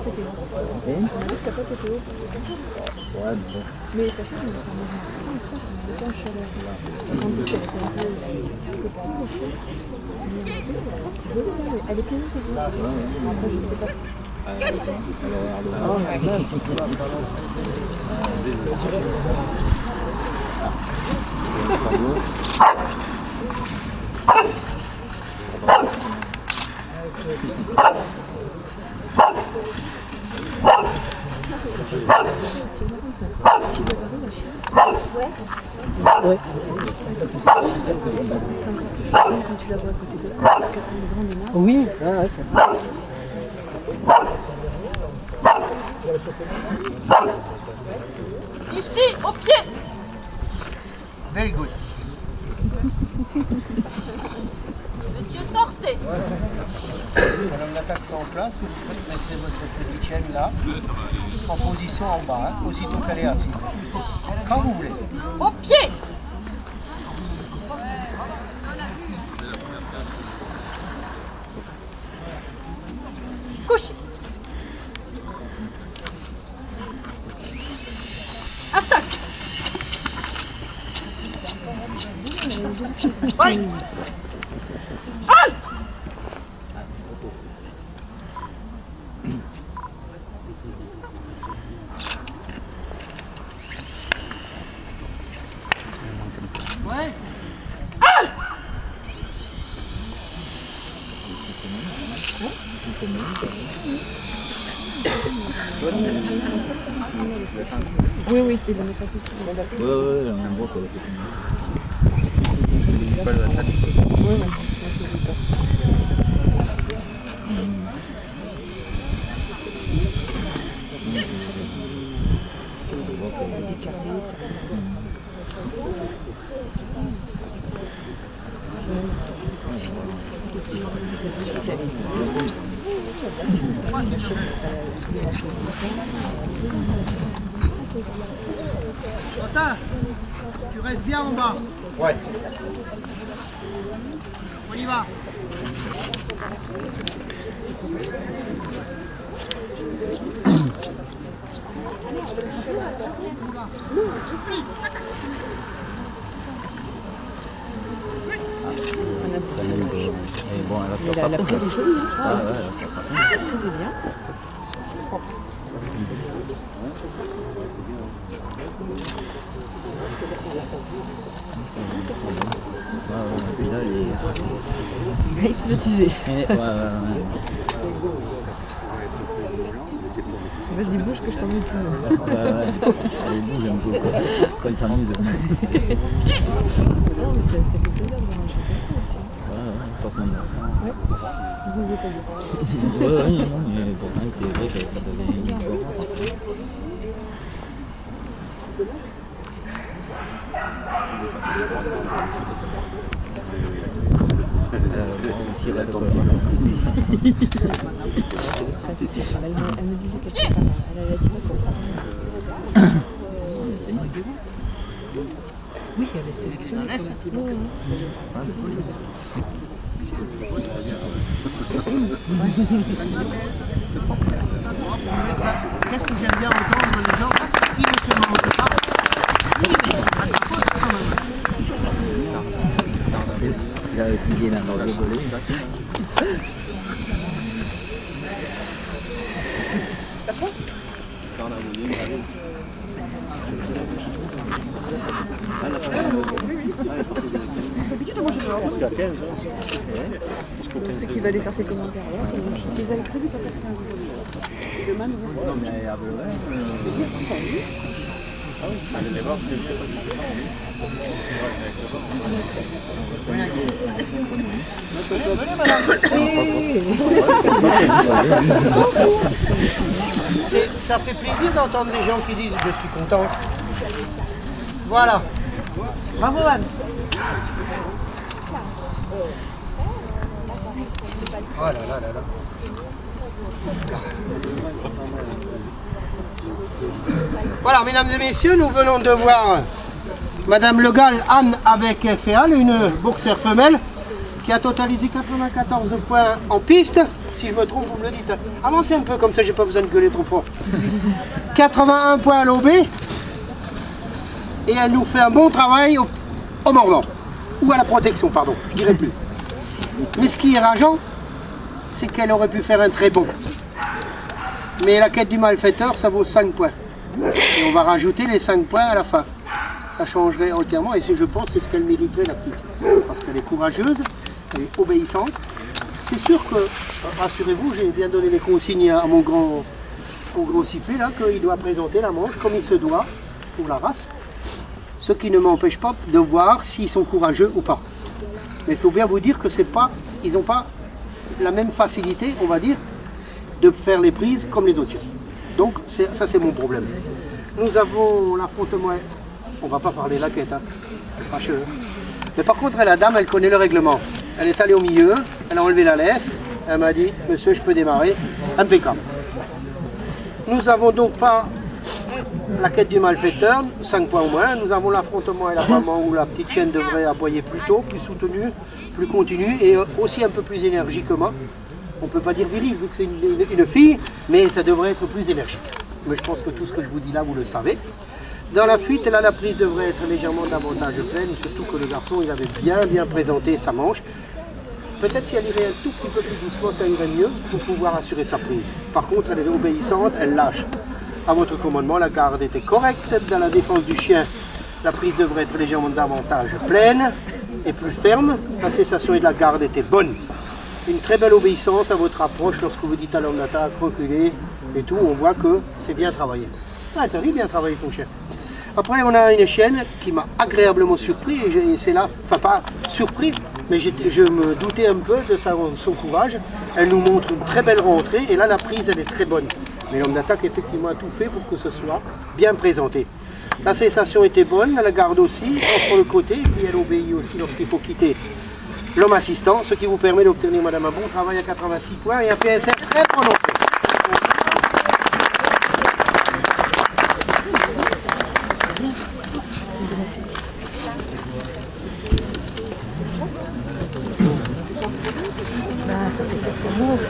pété. Et On a dit que ça peut péter. ouais, mais bon. Mais ça change, mais enfin, moi je me suis dit, on était en chaleur. En plus, elle était un peu quelque part lâchée. Elle est pleine de tes. Après, je sais pas ce que. Alors, regarde. Mince. Ouais. C'est encore plus facile quand tu la vois à côté de toi, parce qu'elle prend une grande masse. Oui, ouais, ça. Ici, au pied. Very good. Monsieur, sortez. Madame l'attaque sont en place, vous mettez votre petite chaîne là, en position en bas, hein, aussitôt qu'elle est assise. Quand vous voulez. Au pied. Couche. Attaque. Oui. Halte. Ouais. Oui, oui, il va mettre un peu plus. Ouais, on a un bon pour le fait. Ouais, ouais. Quentin, tu restes bien en bas. Ouais. On y va. Et bon, elle va Mais la prise est jolie, hein. Ah ouais, La prise est bien. et puis là, Il est hypnotisé. ouais. Vas-y, bouge que je t'emmène tout le monde. Ouais. Elle est bouge un peu. Quand il s'amuse. Non, mais ça fait plaisir de voir un jeu comme ça aussi. Ouais, forcément. Ouais. Vous n'oubliez pas de Ouais, non, mais pourtant, c'est vrai que ça devient une chose. On tire de quoi. Elle me disait qu'elle était pas mal. Elle a dit que c'est oui, elle est sélectionnée pour la team. Qu'est-ce que j'aime bien entendre les gens qui ne se mentent pas. Il a étudié dans le volet. C'est habitué de manger dehors. Jusqu'à 15 c'est qu'il va aller faire ses commentaires là. Ils avaient prévu pas parce qu'un demain nous Non, mais après, Ça fait plaisir d'entendre les gens qui disent « je suis content ». Voilà. Bravo Anne. Oh là là là là. Voilà, mesdames et messieurs, nous venons de voir Madame Le Gall, Anne avec Féal, une boxeur femelle qui a totalisé 94 points en piste. Si je me trompe, vous me le dites. Avancez un peu, comme ça, j'ai pas besoin de gueuler trop fort. 81 points à l'OB. Et elle nous fait un bon travail au mordant. Ou à la protection, pardon, je dirais plus. Mais ce qui est rageant, c'est qu'elle aurait pu faire un très bon. Mais la quête du malfaiteur, ça vaut 5 points. Et on va rajouter les 5 points à la fin. Ça changerait entièrement, et je pense que c'est ce qu'elle mériterait, la petite. Parce qu'elle est courageuse, elle est obéissante. C'est sûr que, rassurez-vous, j'ai bien donné les consignes à mon grand sifflet, là, qu'il doit présenter la manche comme il se doit pour la race. Ce qui ne m'empêche pas de voir s'ils sont courageux ou pas. Mais il faut bien vous dire que ils n'ont pas la même facilité, on va dire, de faire les prises comme les autres. Donc ça c'est mon problème. Nous avons l'affrontement, on va pas parler de la quête, hein. C'est fâcheux. Mais par contre la dame, elle connaît le règlement. Elle est allée au milieu, elle a enlevé la laisse, elle m'a dit, monsieur je peux démarrer, impeccable. Nous n'avons donc pas la quête du malfaiteur, 5 points au moins. Nous avons l'affrontement et l'appâment où la petite chienne devrait aboyer plus tôt, plus soutenue, plus continue et aussi un peu plus énergiquement. On ne peut pas dire viril vu que c'est une fille, mais ça devrait être plus énergique. Mais je pense que tout ce que je vous dis là, vous le savez. Dans la fuite, là, la prise devrait être légèrement davantage pleine, surtout que le garçon, il avait bien présenté sa manche. Peut-être si elle irait un tout petit peu plus doucement, ça irait mieux pour pouvoir assurer sa prise. Par contre, elle est obéissante, elle lâche. À votre commandement, la garde était correcte. Dans la défense du chien, la prise devrait être légèrement davantage pleine et plus ferme. La cessation et de la garde était bonne. Une très belle obéissance à votre approche lorsque vous dites à l'homme d'attaque, reculer et tout. On voit que c'est bien travaillé. C'est pas interdit, bien travailler son chien. Après, on a une chienne qui m'a agréablement surpris. Et c'est là, enfin pas surpris, mais je me doutais un peu de son courage. Elle nous montre une très belle rentrée et là, la prise, elle est très bonne. Mais l'homme d'attaque effectivement a tout fait pour que ce soit bien présenté. La cessation était bonne, la garde aussi, entre le côté, et puis elle obéit aussi lorsqu'il faut quitter l'homme assistant, ce qui vous permet d'obtenir, madame, un bon travail à 86 points et un PSR très prononcé. Ça fait 91.